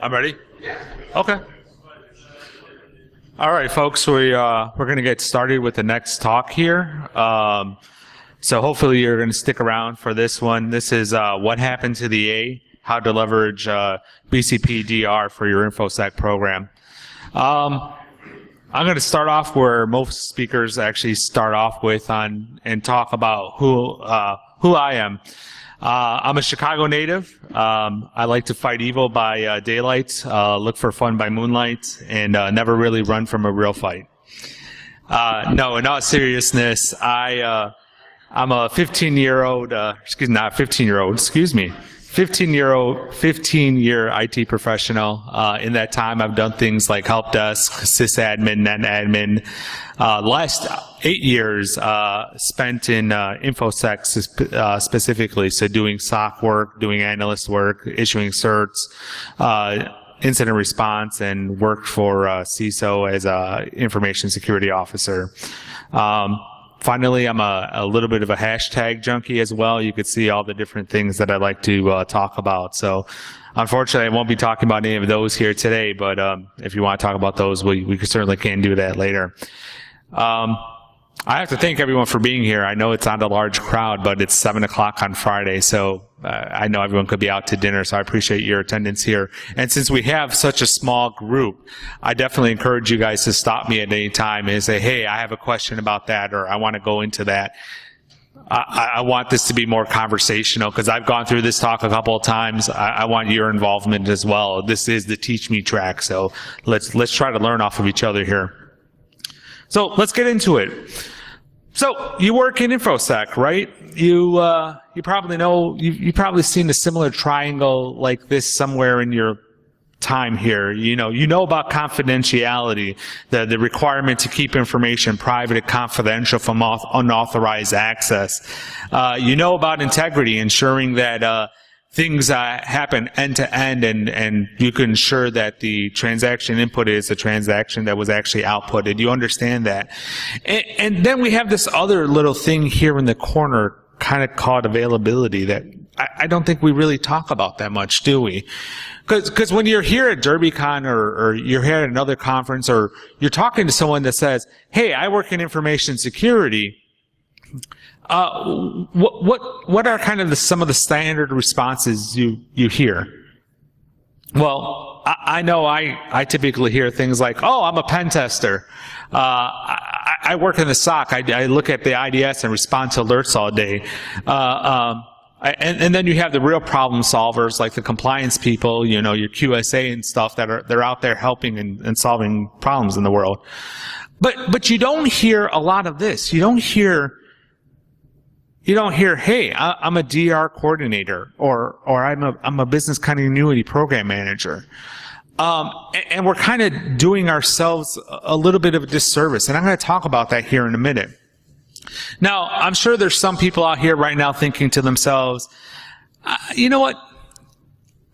I'm ready? Okay. All right, folks, we're going to get started with the next talk here. So hopefully you're going to stick around for this one. This is what happened to the A, how to leverage BCPDR for your InfoSec program. I'm going to start off where most speakers actually start off with and talk about who I am. I'm a Chicago native. I like to fight evil by daylight, look for fun by moonlight, and never really run from a real fight. No, in all seriousness, I'm a 15-year IT professional. In that time, I've done things like help desk, sysadmin, netadmin. Last 8 years spent in InfoSec specifically, so doing SOC work, doing analyst work, issuing certs, incident response, and worked for CISO as a information security officer. Finally, I'm a little bit of a hashtag junkie as well. You could see all the different things that I like to talk about. So unfortunately, I won't be talking about any of those here today, but if you want to talk about those, we certainly can do that later. I have to thank everyone for being here. I know it's not a large crowd, but it's 7 o'clock on Friday, so I know everyone could be out to dinner, so I appreciate your attendance here. And since we have such a small group, I definitely encourage you guys to stop me at any time and say, hey, I have a question about that, or I want to go into that. I want this to be more conversational, because I've gone through this talk a couple of times. I want your involvement as well. This is the Teach Me track, so let's try to learn off of each other here. So let's get into it. So you work in InfoSec, right? You probably know, you've probably seen a similar triangle like this somewhere in your time here. You know about confidentiality, the requirement to keep information private and confidential from unauthorized access. You know about integrity, ensuring that things happen end to end, and you can ensure that the transaction input is a transaction that was actually outputted. You understand that. And then we have this other little thing here in the corner, kind of called availability, that I don't think we really talk about that much, do we? Because when you're here at DerbyCon, or you're here at another conference, or you're talking to someone that says, hey, I work in information security, what are kind of some of the standard responses you hear? Well, I know I typically hear things like, oh, I'm a pen tester. I work in the SOC. I look at the IDS and respond to alerts all day. And then you have the real problem solvers, like the compliance people, your QSA and stuff, they're out there helping and solving problems in the world. But you don't hear a lot of this. You don't hear, hey, I'm a DR coordinator, or I'm a business continuity program manager. And we're kind of doing ourselves a little bit of a disservice, and I'm going to talk about that here in a minute. Now, I'm sure there's some people out here right now thinking to themselves, you know what?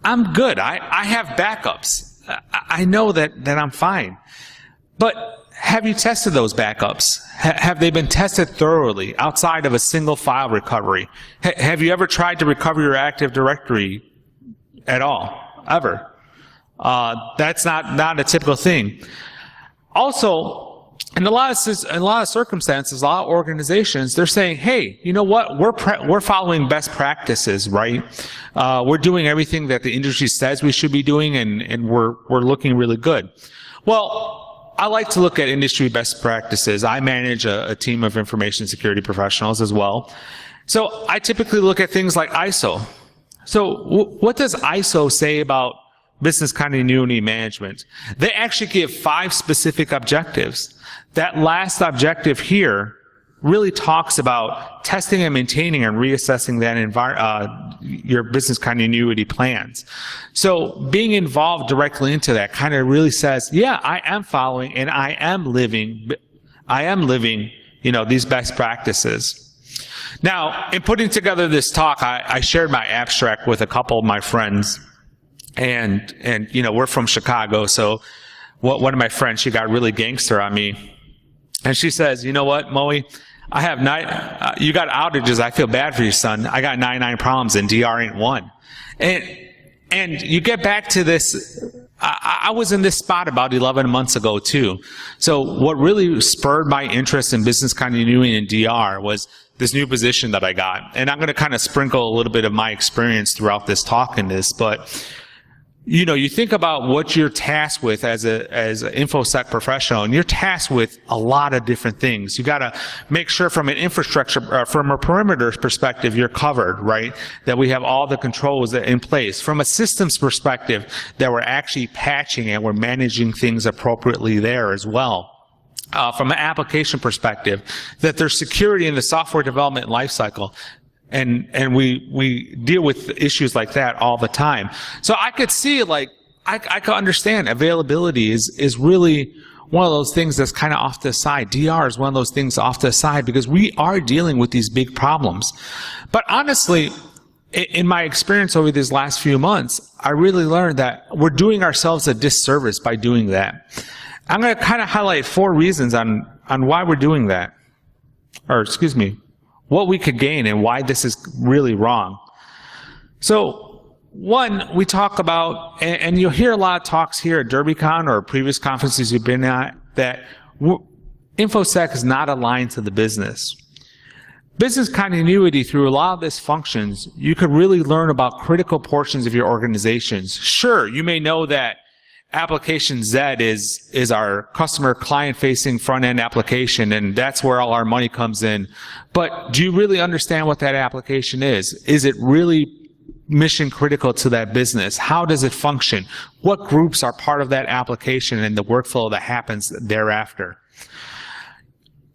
I'm good. I have backups. I know that I'm fine. But have you tested those backups? Have they been tested thoroughly outside of a single file recovery? Have you ever tried to recover your Active Directory at all? Ever? That's not a typical thing. Also, in a lot of circumstances, a lot of organizations, they're saying, hey, you know what? We're following best practices, right? We're doing everything that the industry says we should be doing, and we're looking really good. Well, I like to look at industry best practices. I manage a team of information security professionals as well. So I typically look at things like ISO. So what does ISO say about business continuity management? They actually give 5 specific objectives. That last objective here really talks about testing and maintaining and reassessing that your business continuity plans. So being involved directly into that kind of really says, yeah, I am following and I am living these best practices. Now, in putting together this talk, I shared my abstract with a couple of my friends, and we're from Chicago, so one of my friends, she got really gangster on me. And she says, you know what, Moey, I have you got outages. I feel bad for you, son. I got 99 problems and DR ain't one. And And you get back to this, I was in this spot about 11 months ago too. So what really spurred my interest in business continuity and DR was this new position that I got. And I'm going to kind of sprinkle a little bit of my experience throughout this talk in this, but you know, you think about what you're tasked with as an InfoSec professional, and you're tasked with a lot of different things. You got to make sure from an infrastructure, from a perimeter perspective, you're covered, right? That we have all the controls in place. From a systems perspective, that we're actually patching and we're managing things appropriately there as well. From an application perspective, that there's security in the software development lifecycle. And we deal with issues like that all the time. So I could see, like, I could understand availability is really one of those things that's kind of off to the side. DR is one of those things off to the side because we are dealing with these big problems. But honestly, in my experience over these last few months, I really learned that we're doing ourselves a disservice by doing that. I'm going to kind of highlight 4 reasons on why we're doing that. Or, excuse me, what we could gain and why this is really wrong. So, one, we talk about, and you'll hear a lot of talks here at DerbyCon or previous conferences you've been at, that InfoSec is not aligned to the business. Business continuity, through a lot of these functions, you could really learn about critical portions of your organizations. Sure, you may know that Application Z is our customer client-facing front-end application, and that's where all our money comes in. But do you really understand what that application is? Is it really mission critical to that business? How does it function? What groups are part of that application and the workflow that happens thereafter?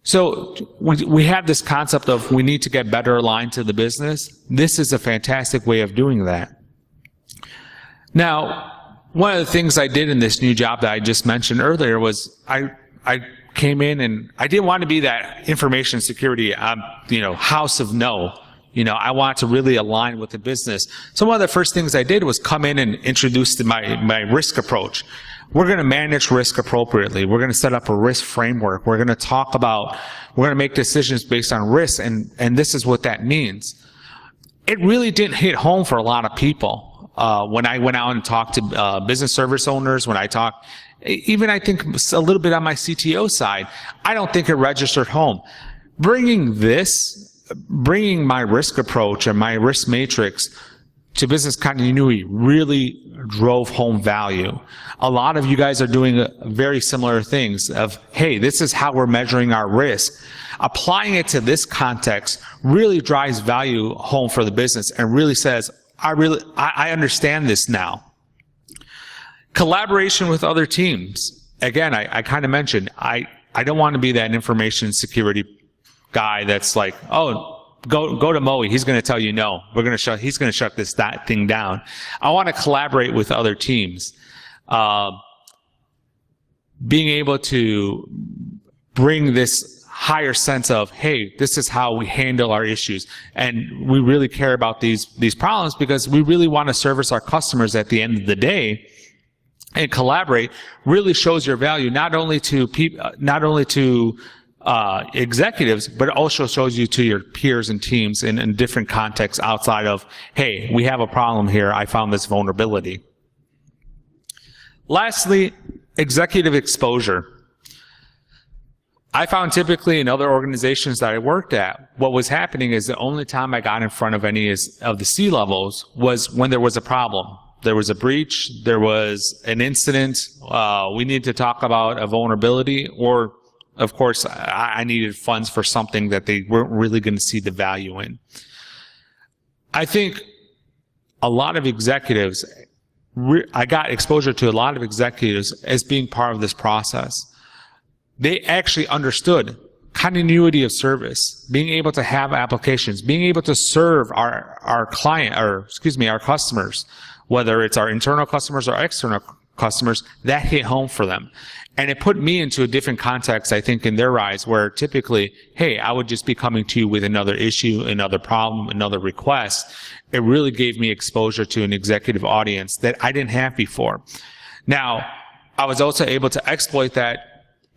So we have this concept of we need to get better aligned to the business. This is a fantastic way of doing that. Now, one of the things I did in this new job that I just mentioned earlier was I came in and I didn't want to be that information security, house of no. I wanted to really align with the business. So one of the first things I did was come in and introduce my risk approach. We're going to manage risk appropriately. We're going to set up a risk framework. We're going to make decisions based on risk, and this is what that means. It really didn't hit home for a lot of people. When I went out and talked to business service owners, when I talked, even I think a little bit on my CTO side, I don't think it registered home. Bringing my risk approach and my risk matrix to business continuity really drove home value. A lot of you guys are doing very similar things of, hey, this is how we're measuring our risk. Applying it to this context really drives value home for the business and really says, I understand this now. Collaboration with other teams. Again, I kind of mentioned, I don't want to be that information security guy that's like, oh, go to Moey, he's going to tell you no. He's going to shut that thing down. I want to collaborate with other teams. Being able to bring this higher sense of, hey, this is how we handle our issues. And we really care about these problems because we really want to service our customers at the end of the day. And collaborate really shows your value not only to executives, but it also shows you to your peers and teams in different contexts outside of, hey, we have a problem here, I found this vulnerability. Lastly, executive exposure. I found typically in other organizations that I worked at, what was happening is the only time I got in front of any of the C-levels was when there was a problem. There was a breach, there was an incident, we need to talk about a vulnerability, or of course I needed funds for something that they weren't really going to see the value in. I think a lot of executives, I got exposure to a lot of executives as being part of this process. They actually understood continuity of service, being able to have applications, being able to serve our customers, whether it's our internal customers or external customers, that hit home for them. And it put me into a different context, I think, in their eyes, where typically, hey, I would just be coming to you with another issue, another problem, another request. It really gave me exposure to an executive audience that I didn't have before. Now, I was also able to exploit that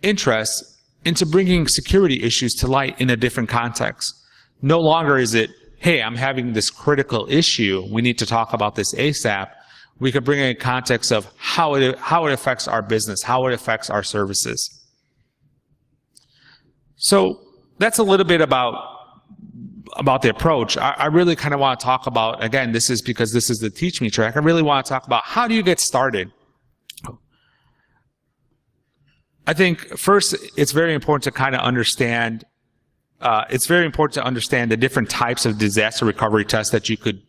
interest into bringing security issues to light in a different context. No longer is it, hey, I'm having this critical issue, we need to talk about this ASAP. We could bring in context of how it affects our business, how it affects our services. So that's a little bit about the approach. I really kind of want to talk about, again, this is because this is the Teach Me track. I really want to talk about how do you get started. I think first, it's very important to kind of understand. It's very important to understand the different types of disaster recovery tests that you could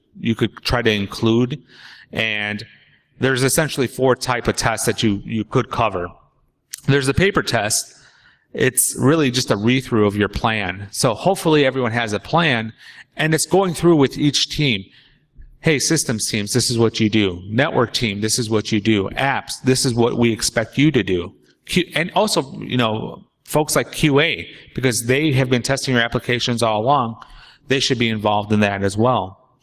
try to include, and there's essentially 4 types of tests that you could cover. There's the paper test. It's really just a read-through of your plan. So hopefully everyone has a plan, and it's going through with each team. Hey, systems teams, this is what you do. Network team, this is what you do. Apps, this is what we expect you to do. And also, folks like QA, because they have been testing your applications all along, they should be involved in that as well.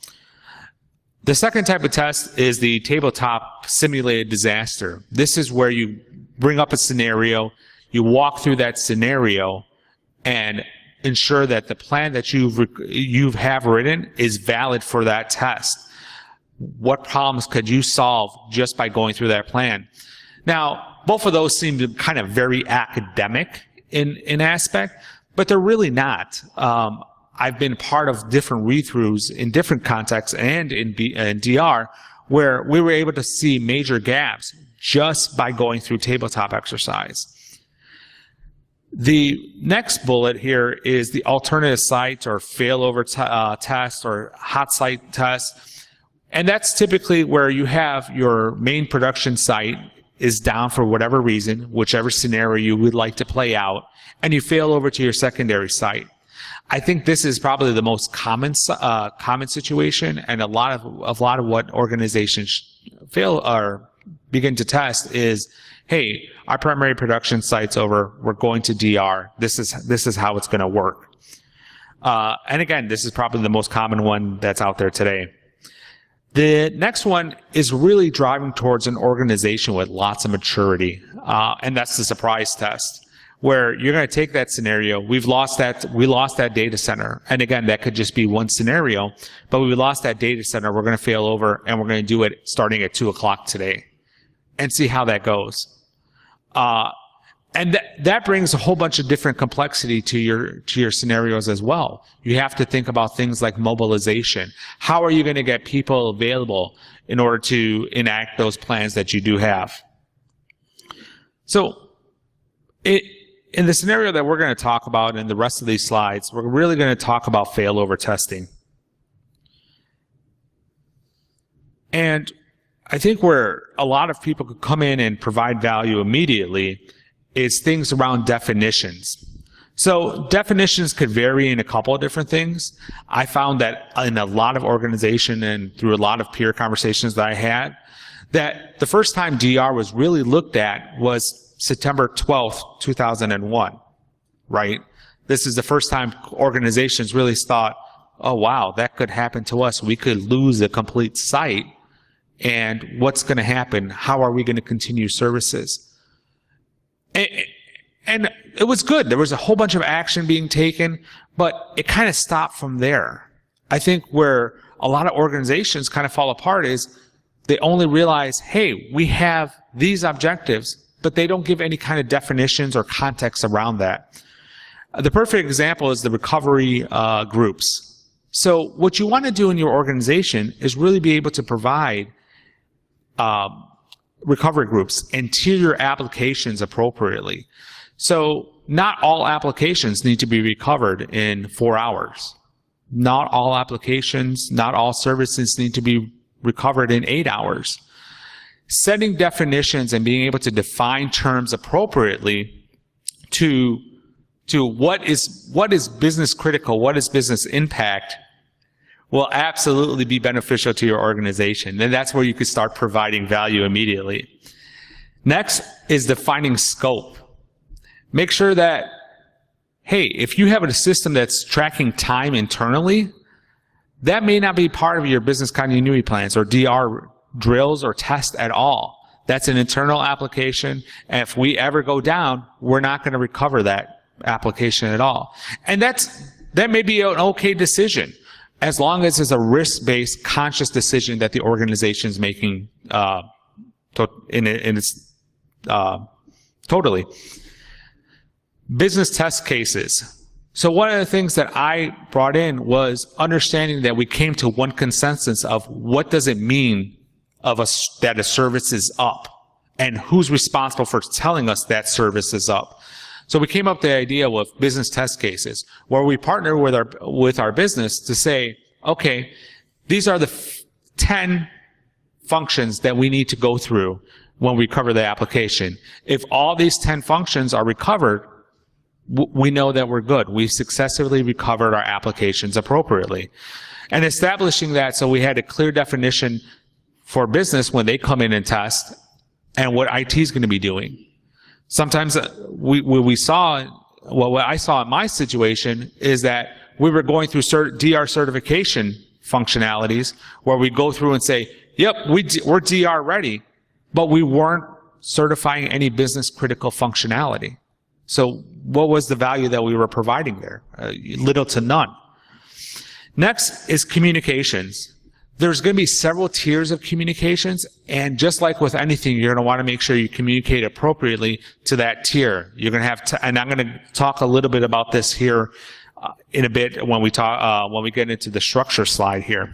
The second type of test is the tabletop simulated disaster. This is where you bring up a scenario, you walk through that scenario, and ensure that the plan that you have written is valid for that test. What problems could you solve just by going through that plan? Now, both of those seem to kind of very academic in aspect, but they're really not. I've been part of different read-throughs in different contexts and in DR where we were able to see major gaps just by going through tabletop exercise. The next bullet here is the alternative site or failover test or hot site test. And that's typically where you have your main production site is down for whatever reason, whichever scenario you would like to play out, and you fail over to your secondary site. I think this is probably the most common situation, and a lot of what organizations fail or begin to test is, hey, our primary production site's over, we're going to DR. This is how it's going to work. And again, this is probably the most common one that's out there today. The next one is really driving towards an organization with lots of maturity, and that's the surprise test, where you're going to take that scenario. We lost that data center, and again, that could just be one scenario, but we lost that data center. We're going to fail over, and we're going to do it starting at 2 o'clock today, and see how that goes. And that brings a whole bunch of different complexity to your scenarios as well. You have to think about things like mobilization. How are you going to get people available in order to enact those plans that you do have? So in the scenario that we're going to talk about in the rest of these slides, we're really going to talk about failover testing. And I think where a lot of people could come in and provide value immediately is things around definitions. So definitions could vary in a couple of different things. I found that in a lot of organization and through a lot of peer conversations that I had, that the first time DR was really looked at was September 12th, 2001, right? This is the first time organizations really thought, oh wow, that could happen to us. We could lose a complete site. And what's going to happen? How are we going to continue services? And it was good. There was a whole bunch of action being taken, but it kind of stopped from there. I think where a lot of organizations kind of fall apart is they only realize, hey, we have these objectives, but they don't give any kind of definitions or context around that. The perfect example is the recovery groups. So what you want to do in your organization is really be able to provide recovery groups and tier your applications appropriately. So not all applications need to be recovered in 4 hours. Not all applications, not all services need to be recovered in 8 hours. Setting definitions and being able to define terms appropriately to what is business critical, what is business impact, will absolutely be beneficial to your organization. And that's where you could start providing value immediately. Next is defining scope. Make sure that, hey, if you have a system that's tracking time internally, that may not be part of your business continuity plans or DR drills or tests at all. That's an internal application, and if we ever go down, we're not going to recover that application at all. And that may be an okay decision. as long as it's a risk-based, conscious decision that the organization is making totally. Business test cases. So one of the things that I brought in was understanding that we came to one consensus of what does it mean that a service is up, and who's responsible for telling us that service is up. So we came up with the idea with business test cases, where we partner with our business to say, okay, these are the 10 functions that we need to go through when we cover the application. If all these 10 functions are recovered, we know that we're good. We've successfully recovered our applications appropriately. And establishing that, so we had a clear definition for business when they come in and test, and what IT is going to be doing. Sometimes what I saw in my situation is that we were going through DR certification functionalities where we go through and say, yep, we're DR ready, but we weren't certifying any business critical functionality. So what was the value that we were providing there? Little to none. Next is communications. There's going to be several tiers of communications, and just like with anything, you're going to want to make sure you communicate appropriately to that tier. You're going to have to, and I'm going to talk a little bit about this here in a bit when we get into the structure slide here.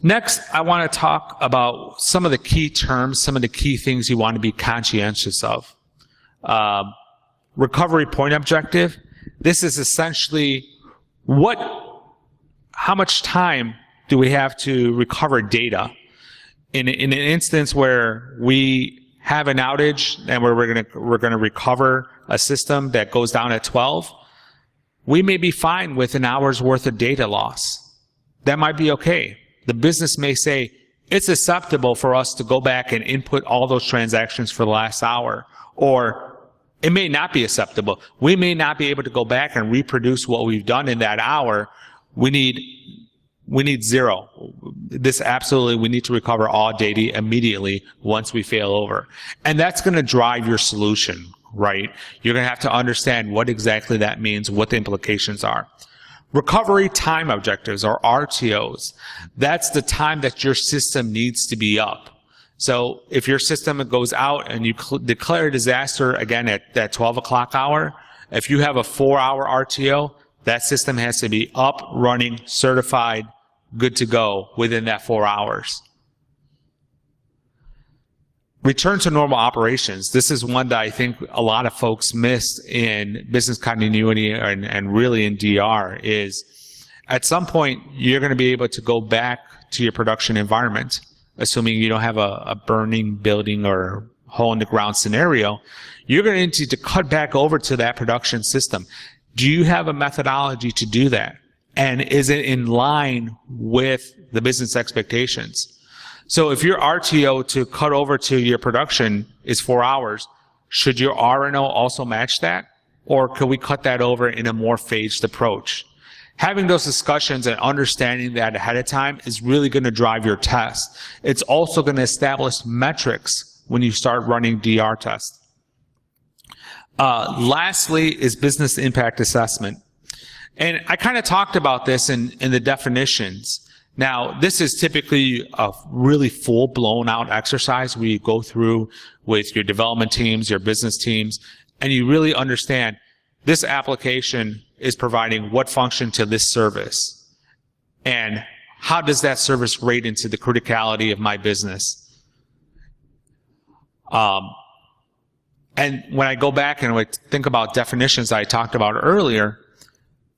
Next, I want to talk about some of the key terms, some of the key things you want to be conscientious of. Recovery point objective. This is essentially how much time do we have to recover data? In an instance where we have an outage and we're gonna recover a system that goes down at 12, we may be fine with an hour's worth of data loss. That might be okay. The business may say it's acceptable for us to go back and input all those transactions for the last hour, or it may not be acceptable. We may not be able to go back and reproduce what we've done in that hour. We need zero. We need to recover all data immediately once we fail over. And that's going to drive your solution, right? You're going to have to understand what exactly that means, what the implications are. Recovery time objectives, or RTOs. That's the time that your system needs to be up. So if your system goes out and you declare a disaster again at that 12 o'clock hour, if you have a 4-hour RTO, that system has to be up, running, certified, good to go within that 4 hours. Return to normal operations. This is one that I think a lot of folks missed in business continuity and really in DR, is at some point you're going to be able to go back to your production environment, assuming you don't have a burning building or hole in the ground scenario. You're going to need to cut back over to that production system. Do you have a methodology to do that? And is it in line with the business expectations? So if your RTO to cut over to your production is 4 hours, should your RNO also match that? Or could we cut that over in a more phased approach? Having those discussions and understanding that ahead of time is really going to drive your test. It's also going to establish metrics when you start running DR tests. Lastly is business impact assessment. And I kind of talked about this in the definitions. Now, this is typically a really full blown out exercise where you go through with your development teams, your business teams, and you really understand this application is providing what function to this service. And how does that service rate into the criticality of my business? And when I go back and I think about definitions I talked about earlier,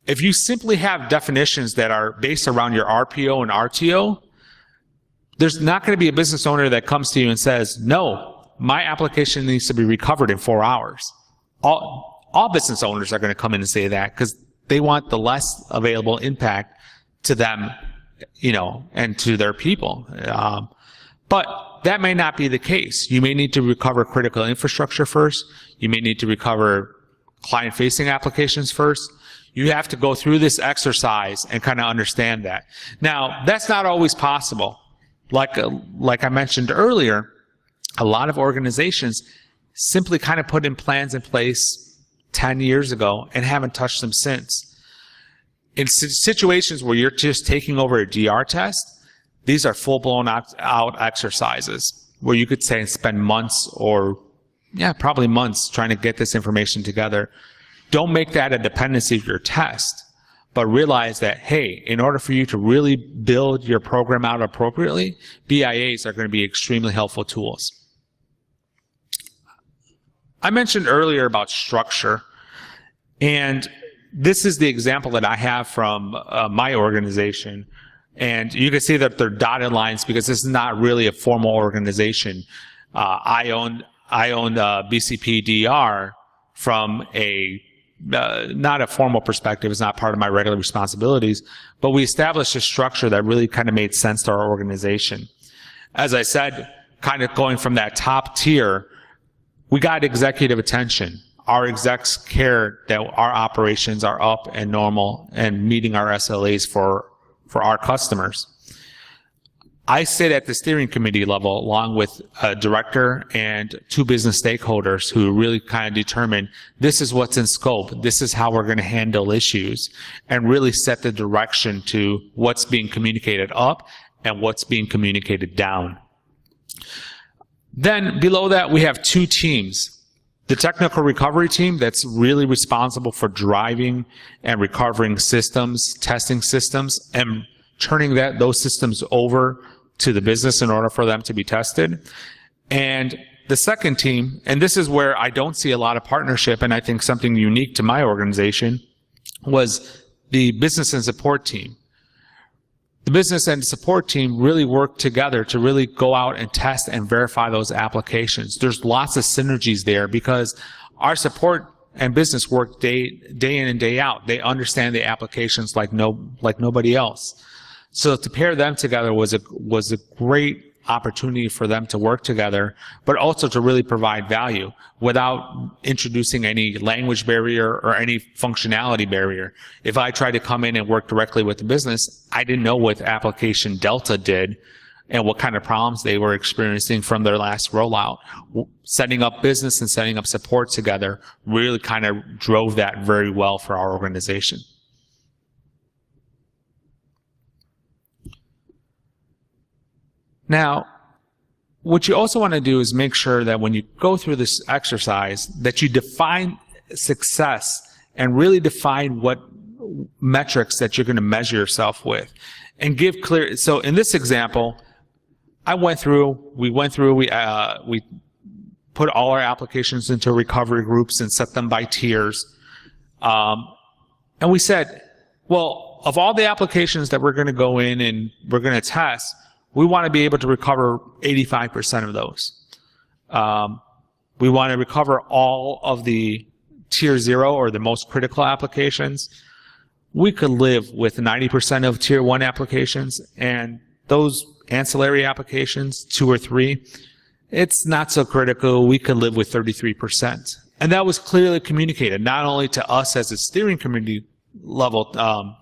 if you simply have definitions that are based around your RPO and RTO, there's not going to be a business owner that comes to you and says, no, my application needs to be recovered in 4 hours. All business owners are going to come in and say that because they want the less available impact to them, and to their people. But that may not be the case. You may need to recover critical infrastructure first. You may need to recover client-facing applications first. You have to go through this exercise and kind of understand that. Now, that's not always possible. Like I mentioned earlier, a lot of organizations simply kind of put in plans in place 10 years ago and haven't touched them since. In situations where you're just taking over a DR test, these are full-blown out exercises where you could say spend months or, probably months trying to get this information together. Don't make that a dependency of your test, but realize that, hey, in order for you to really build your program out appropriately, BIAs are going to be extremely helpful tools. I mentioned earlier about structure, and this is the example that I have from my organization. And you can see that they're dotted lines because this is not really a formal organization. I own BCPDR from a not a formal perspective. It's not part of my regular responsibilities, but we established a structure that really kind of made sense to our organization. As I said, kind of going from that top tier, we got executive attention. Our execs care that our operations are up and normal and meeting our SLAs for our customers. I sit at the steering committee level along with a director and 2 business stakeholders who really kind of determine this is what's in scope, this is how we're going to handle issues, and really set the direction to what's being communicated up and what's being communicated down. Then below that, we have 2 teams. The technical recovery team that's really responsible for driving and recovering systems, testing systems, and turning those systems over to the business in order for them to be tested. And the second team, and this is where I don't see a lot of partnership, and I think something unique to my organization, was the business and support team. The business and support team really work together to really go out and test and verify those applications. There's lots of synergies there because our support and business work day in and day out. They understand the applications like nobody else. So to pair them together was a great opportunity for them to work together, but also to really provide value without introducing any language barrier or any functionality barrier. If I tried to come in and work directly with the business, I didn't know what application Delta did and what kind of problems they were experiencing from their last rollout. Setting up business and setting up support together really kind of drove that very well for our organization. Now, what you also want to do is make sure that when you go through this exercise, that you define success and really define what metrics that you're going to measure yourself with, and give clear. So in this example, we put all our applications into recovery groups and set them by tiers, and we said, well, of all the applications that we're going to go in and we're going to test, we want to be able to recover 85% of those. We want to recover all of the tier 0 or the most critical applications. We could live with 90% of tier 1 applications, and those ancillary applications, 2 or 3, it's not so critical. We could live with 33%. And that was clearly communicated, not only to us as a steering committee level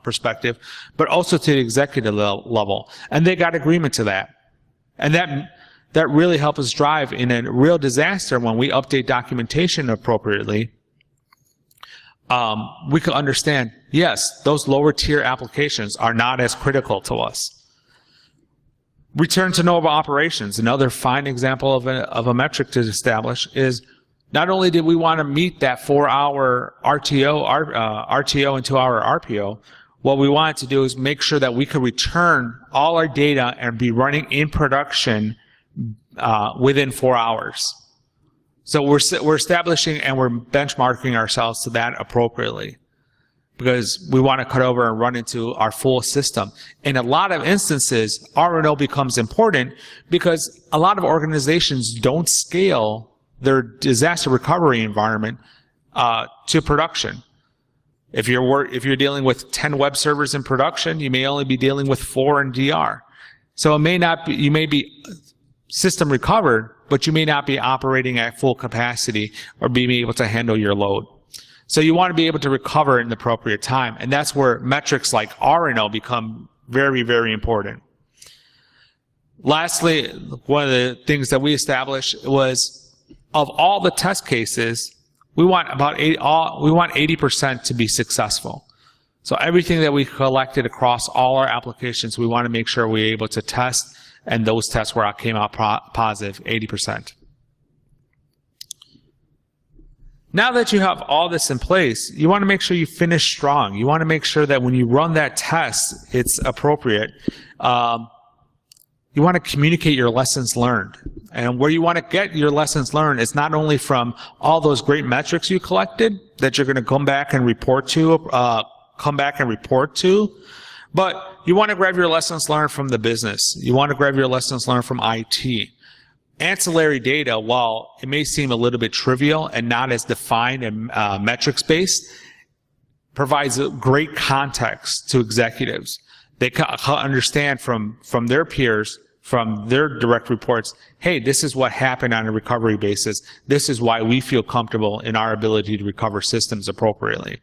perspective, but also to the executive level, and they got agreement to that. And that really helped us drive in a real disaster. When we update documentation appropriately, we could understand, yes, those lower tier applications are not as critical to us. Return to normal operations, another fine example of a metric to establish, is not only did we want to meet that 4-hour RTO and 2-hour RPO, what we wanted to do is make sure that we could return all our data and be running in production within 4 hours. So we're establishing and we're benchmarking ourselves to that appropriately, because we want to cut over and run into our full system. In a lot of instances, R&O becomes important because a lot of organizations don't scale their disaster recovery environment to production. If you're dealing with 10 web servers in production, you may only be dealing with 4 in DR. So it may not be, you may be system recovered, but you may not be operating at full capacity or being able to handle your load. So you want to be able to recover in the appropriate time, and that's where metrics like R&O become very, very important. Lastly, one of the things that we established was, of all the test cases, we want 80% to be successful. So everything that we collected across all our applications, we want to make sure we're able to test, and those tests came out positive, 80%. Now that you have all this in place, you want to make sure you finish strong. You want to make sure that when you run that test, it's appropriate. You want to communicate your lessons learned. And where you want to get your lessons learned is not only from all those great metrics you collected that you're going to come back and report to, but you want to grab your lessons learned from the business. You want to grab your lessons learned from IT. Ancillary data, while it may seem a little bit trivial and not as defined and metrics-based, provides a great context to executives. They can understand from their peers, from their direct reports, hey, this is what happened on a recovery basis. This is why we feel comfortable in our ability to recover systems appropriately.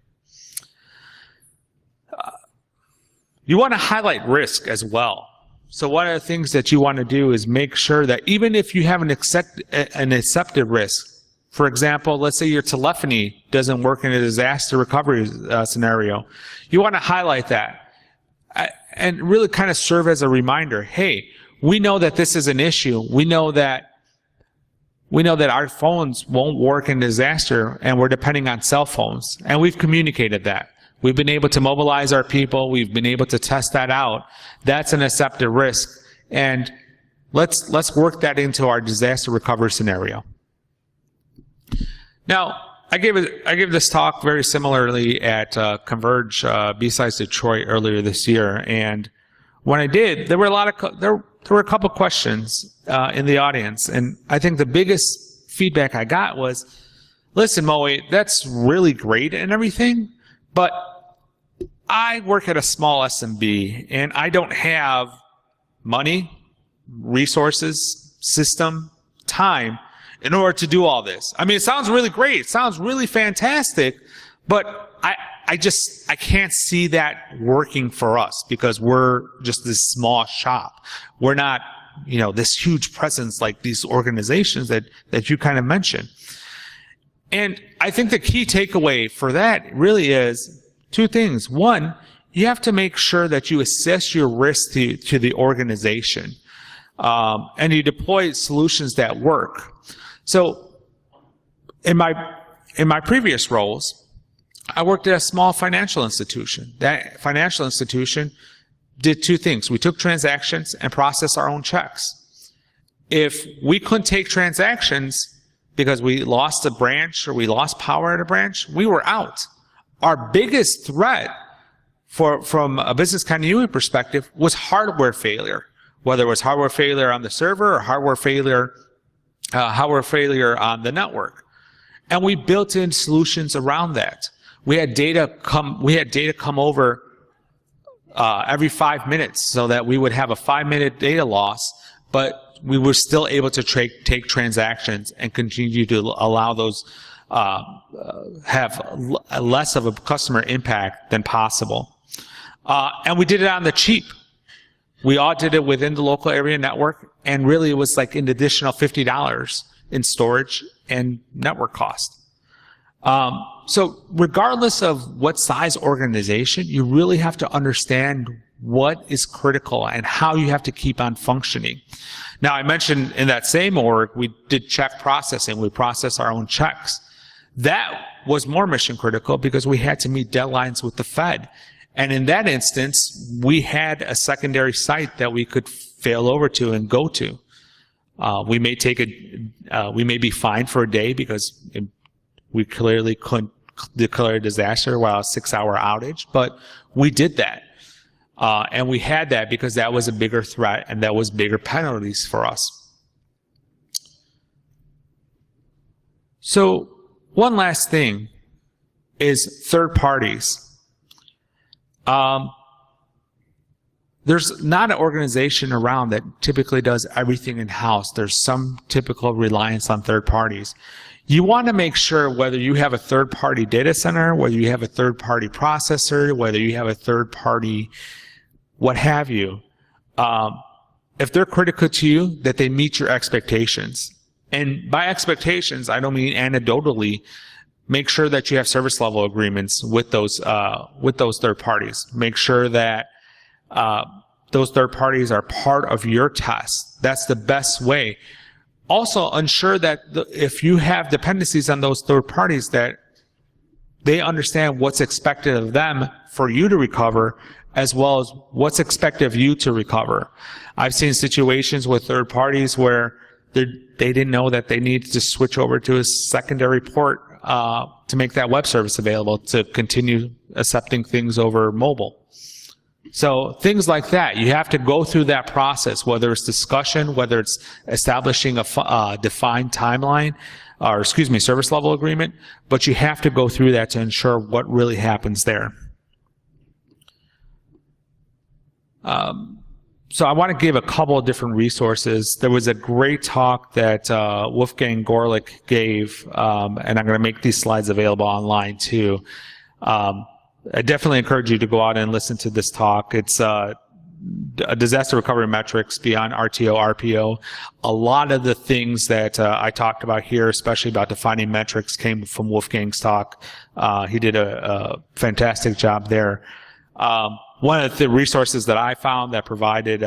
You want to highlight risk as well. So one of the things that you want to do is make sure that even if you have an accepted risk, for example, let's say your telephony doesn't work in a disaster recovery scenario, you want to highlight that and really kind of serve as a reminder. Hey, we know that this is an issue. We know that our phones won't work in disaster, and we're depending on cell phones, and we've communicated that. We've been able to mobilize our people. We've been able to test that out. That's an accepted risk. And let's work that into our disaster recovery scenario. Now, I gave this talk very similarly at Converge B-Sides Detroit earlier this year. And when I did, there were a couple questions in the audience. And I think the biggest feedback I got was, listen, Moey, that's really great and everything, but I work at a small SMB, and I don't have money, resources, system, time in order to do all this. I mean, it sounds really great. It sounds really fantastic, but I can't see that working for us because we're just this small shop. We're not, this huge presence like these organizations that you kind of mentioned. And I think the key takeaway for that really is two things. One, you have to make sure that you assess your risk to the organization, and you deploy solutions that work. So in my previous roles, I worked at a small financial institution. That financial institution did two things. We took transactions and processed our own checks. If we couldn't take transactions because we lost a branch or we lost power at a branch, we were out. Our biggest threat from a business continuity perspective was hardware failure, whether it was hardware failure on the server or hardware failure on the network. And we built in solutions around that. We had data come over every 5 minutes so that we would have a 5-minute data loss, but we were still able to take transactions and continue to allow those have less of a customer impact than possible. And we did it on the cheap. We all did it within the local area network, and really it was like an additional $50 in storage and network cost. So regardless of what size organization, you really have to understand what is critical and how you have to keep on functioning. Now, I mentioned in that same org, we did check processing. We processed our own checks. That was more mission critical because we had to meet deadlines with the Fed. And in that instance, we had a secondary site that we could fail over to and go to. We may be fined for a day because we clearly couldn't declare a disaster while a 6-hour outage, but we did that. And we had that because that was a bigger threat and that was bigger penalties for us. So one last thing is third parties. There's not an organization around that typically does everything in-house. There's some typical reliance on third parties. You want to make sure whether you have a third-party data center, whether you have a third-party processor, whether you have a third-party what have you, if they're critical to you, that they meet your expectations. And by expectations, I don't mean anecdotally. make sure that you have service level agreements with those third parties. Make sure that those third parties are part of your test. That's the best way. Also, ensure that if you have dependencies on those third parties, that they understand what's expected of them for you to recover, as well as what's expected of you to recover. I've seen situations with third parties where they didn't know that they needed to switch over to a secondary port to make that web service available to continue accepting things over mobile. So things like that, you have to go through that process, whether it's discussion, whether it's establishing a defined timeline, or service level agreement, but you have to go through that to ensure what really happens there. So I want to give a couple of different resources. There was a great talk that Wolfgang Gorlick gave, and I'm going to make these slides available online too. I definitely encourage you to go out and listen to this talk. It's disaster recovery metrics beyond RTO, RPO. A lot of the things that I talked about here, especially about defining metrics, came from Wolfgang's talk. He did a fantastic job there. One of the resources that I found that provided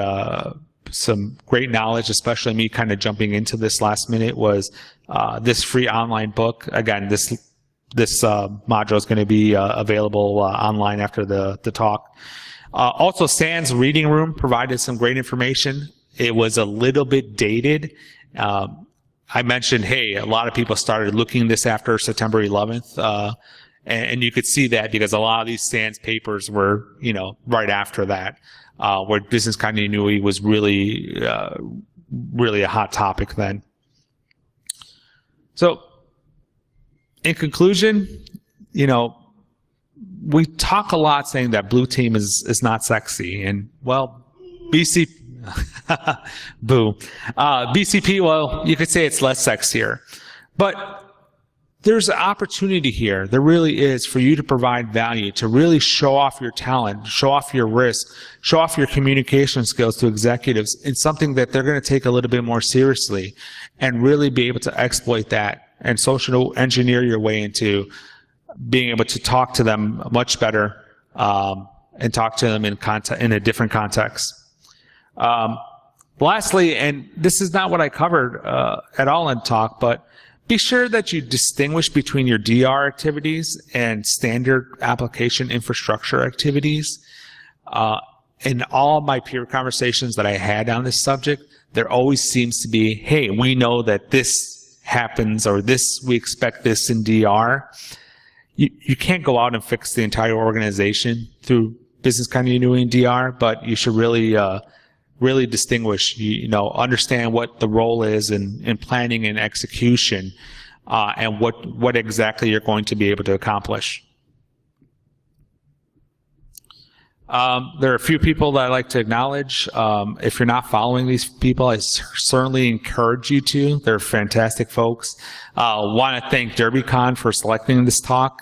some great knowledge, especially me kind of jumping into this last minute, was this free online book. Again, this module is going to be available online after the talk. Also, Stan's reading room provided some great information. It was a little bit dated. I mentioned, hey, a lot of people started looking this after September 11th, and you could see that because a lot of these Stan's papers were, right after that, where business continuity was really a hot topic then. So, in conclusion, we talk a lot saying that blue team is not sexy, and well, BCP, well, you could say it's less sexier, but there's an opportunity here. There really is for you to provide value, to really show off your talent, show off your risk, show off your communication skills to executives in something that they're going to take a little bit more seriously and really be able to exploit that and social engineer your way into being able to talk to them much better and talk to them in a different context. Lastly, and this is not what I covered at all in talk, but be sure that you distinguish between your DR activities and standard application infrastructure activities. In all of my peer conversations that I had on this subject, there always seems to be, hey, we know that this happens, or we expect this in DR. You can't go out and fix the entire organization through business continuity in DR, but you should really distinguish, understand what the role is in planning and execution, and what exactly you're going to be able to accomplish. There are a few people that I like to acknowledge. If you're not following these people, I certainly encourage you to. They're fantastic folks. Want to thank DerbyCon for selecting this talk.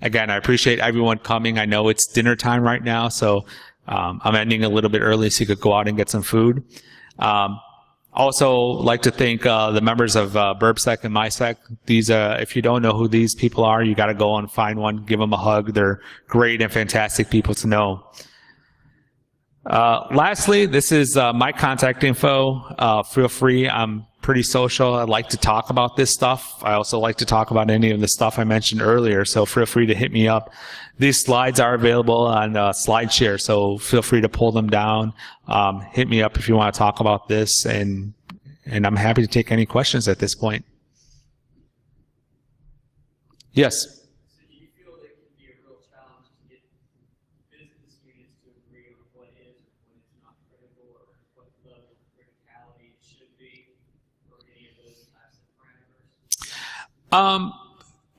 Again, I appreciate everyone coming. I know it's dinner time right now, so I'm ending a little bit early so you could go out and get some food. Also like to thank the members of BurbSec and MySec. These, if you don't know who these people are, you got to go and find one, give them a hug. They're great and fantastic people to know. Lastly, this is my contact info. Feel free. I'm pretty social. I like to talk about this stuff. I also like to talk about any of the stuff I mentioned earlier, so feel free to hit me up. These slides are available on SlideShare, so feel free to pull them down. Hit me up if you want to talk about this, and I'm happy to take any questions at this point. Yes? So do you feel it can be a real challenge to get business units to agree on what is or what is not critical, or what level of criticality it should be, or any of those types of parameters?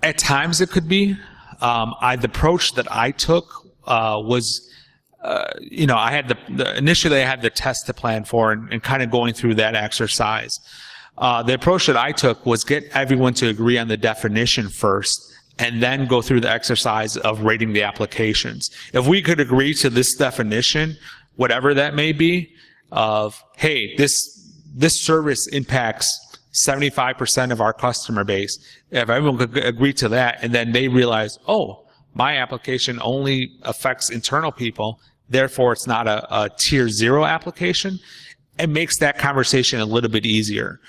At times it could be. The approach that I took was, I had initially I had the test to plan for and kind of going through that exercise. The approach that I took was get everyone to agree on the definition first and then go through the exercise of rating the applications. If we could agree to this definition, whatever that may be, of, hey, this service impacts 75% of our customer base, if everyone could agree to that, and then they realize, oh, my application only affects internal people, therefore it's not a tier 0 application, it makes that conversation a little bit easier.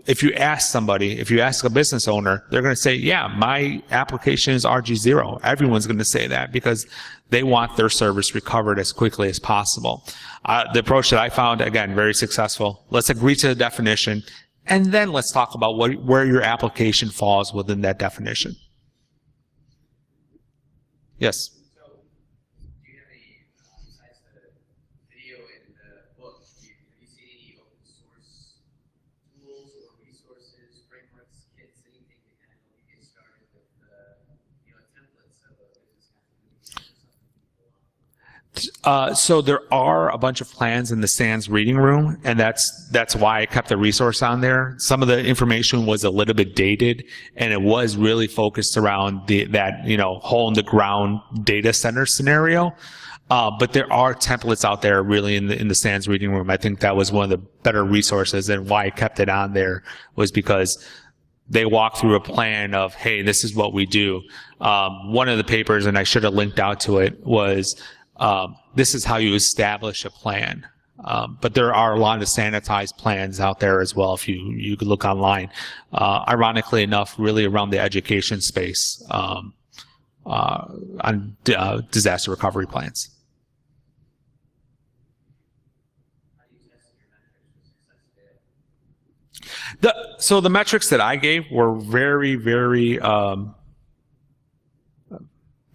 If you ask somebody, if you ask a business owner, they're going to say, yeah, my application is RG0. Everyone's going to say that because they want their service recovered as quickly as possible. The approach that I found, again, very successful. Let's agree to the definition, and then let's talk about where your application falls within that definition. Yes? So there are a bunch of plans in the SANS reading room, and that's why I kept the resource on there. Some of the information was a little bit dated, and it was really focused around that hole in the ground data center scenario. But there are templates out there really in the SANS reading room. I think that was one of the better resources, and why I kept it on there was because they walk through a plan of, hey, this is what we do. One of the papers, and I should have linked out to it, was this is how you establish a plan. But there are a lot of sanitized plans out there as well if you could look online. Ironically enough, really around the education space on disaster recovery plans. So the metrics that I gave were very, very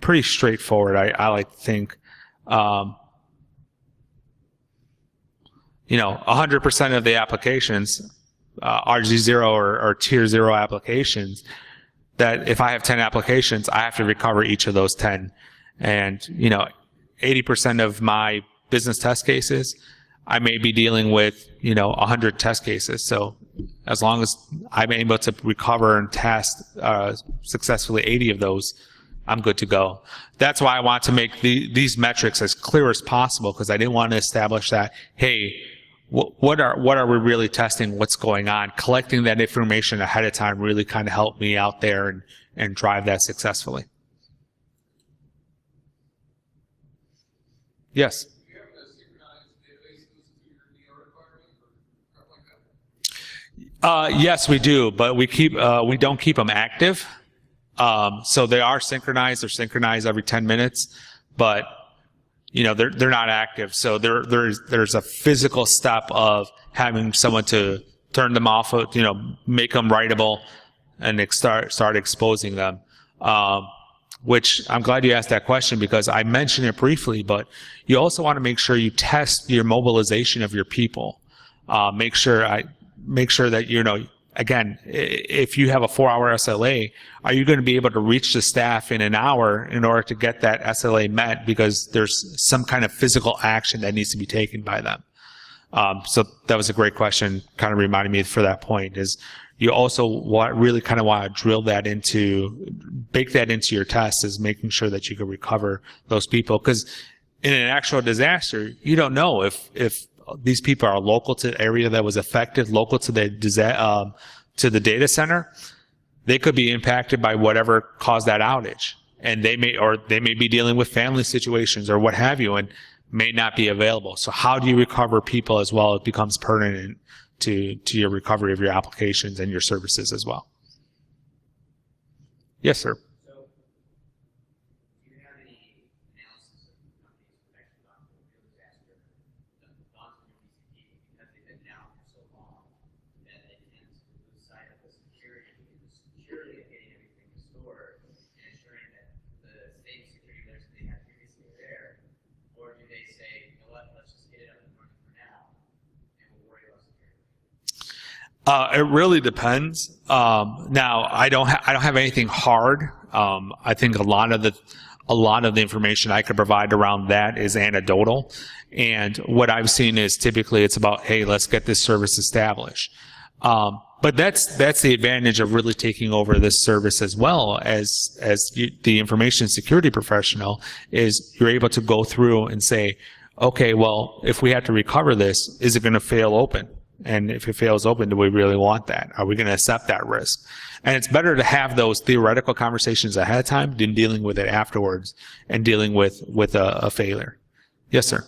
pretty straightforward. I like to think. 100% of the applications, RG0 or tier 0 applications, that if I have 10 applications, I have to recover each of those 10. And, 80% of my business test cases, I may be dealing with, 100 test cases. So as long as I'm able to recover and test successfully 80 of those, I'm good to go. That's why I want to make these metrics as clear as possible, because I didn't want to establish that, hey, what are we really testing? What's going on? Collecting that information ahead of time really kind of helped me out there and drive that successfully. Yes. Yes, we do, but we don't keep them active. So they are synchronized. They're synchronized every 10 minutes, but they're not active. So there's a physical step of having someone to turn them off, make them writable, and start exposing them. Which I'm glad you asked that question, because I mentioned it briefly, but you also want to make sure you test your mobilization of your people. Make sure that again, if you have a 4-hour SLA, are you going to be able to reach the staff in an hour in order to get that SLA met, because there's some kind of physical action that needs to be taken by them? So that was a great question, kind of reminding me for that point, is you also really kind of want to bake that into your test, is making sure that you can recover those people. Because in an actual disaster, you don't know if these people are local to the area that was affected, local to the data center. They could be impacted by whatever caused that outage, and they may be dealing with family situations or what have you, and may not be available. So how do you recover people as well? It becomes pertinent to your recovery of your applications and your services as well. Yes, sir. It really depends. Now, I don't have anything hard. I think a lot of the information I could provide around that is anecdotal. And what I've seen is typically it's about, hey, let's get this service established. But that's the advantage of really taking over this service as well as the information security professional, is you're able to go through and say, okay, well, if we have to recover this, is it going to fail open? And if it fails open, do we really want that? Are we going to accept that risk? And it's better to have those theoretical conversations ahead of time than dealing with it afterwards and dealing with a failure. Yes, sir.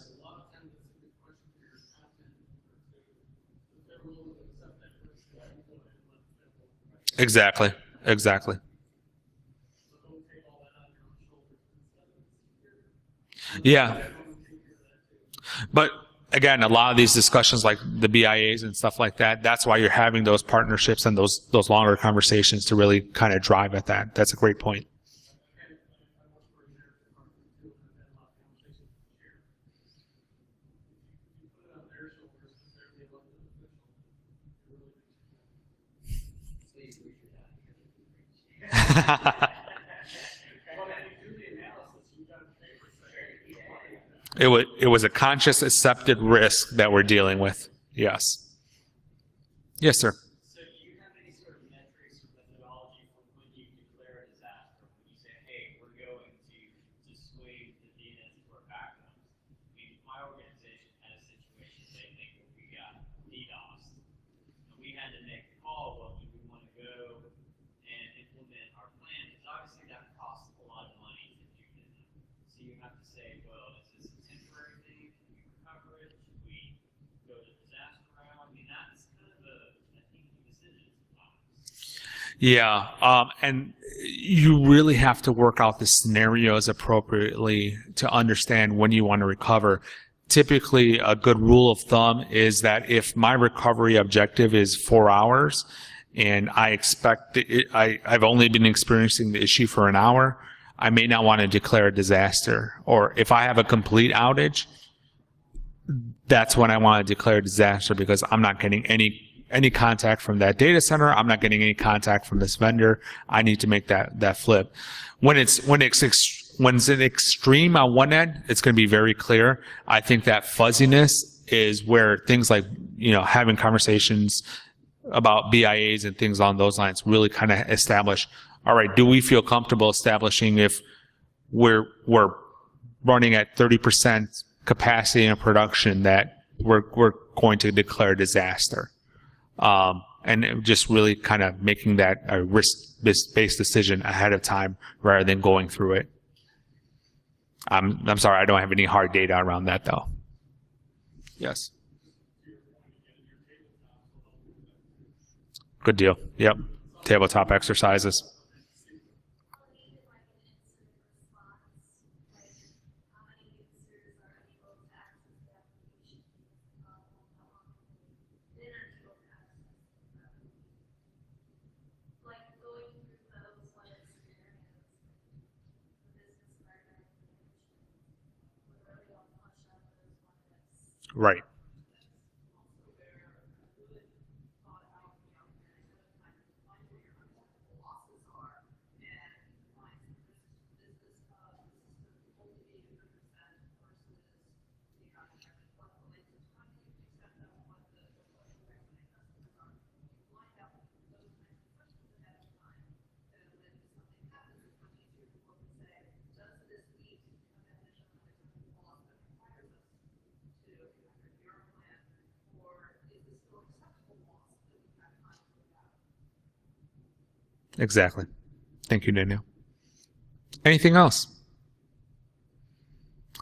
Exactly. Exactly. Yeah. But again, a lot of these discussions like the BIAs and stuff like that, that's why you're having those partnerships and those longer conversations to really kind of drive at that. That's a great point. It was a conscious accepted risk that we're dealing with. Yes. Yes, sir. So do you have any sort of metrics or methodology for when you declare a disaster? When you say, hey, we're going to swing the DNS to our backups. I mean, my organization had a situation, same thing, where we got DDoS. And we had to make a call, well, do we want to go and implement our plan? Because obviously that costs a lot of money to do that. So you have to say, well, is this a temporary thing? Can we recover it? Should we go the disaster route? I mean, that's kind of a thinking decision sometimes. Yeah, and you really have to work out the scenarios appropriately to understand when you want to recover. Typically, a good rule of thumb is that if my recovery objective is 4 hours and I expect I've only been experiencing the issue for an hour, I may not want to declare a disaster. Or if I have a complete outage, that's when I want to declare a disaster because I'm not getting any contact from that data center. I'm not getting any contact from this vendor. I need to make that flip. When it's an extreme on one end, it's going to be very clear. I think that fuzziness is where things like, having conversations about BIAs and things along those lines really kind of establish, all right, do we feel comfortable establishing if we're running at 30% capacity in production that we're going to declare a disaster? And just really kind of making that a risk-based decision ahead of time rather than going through it. I'm sorry, I don't have any hard data around that though. Yes. Good deal. Yep. Tabletop exercises. Right. Exactly. Thank you, Daniel. Anything else?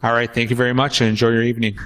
All right. Thank you very much and enjoy your evening.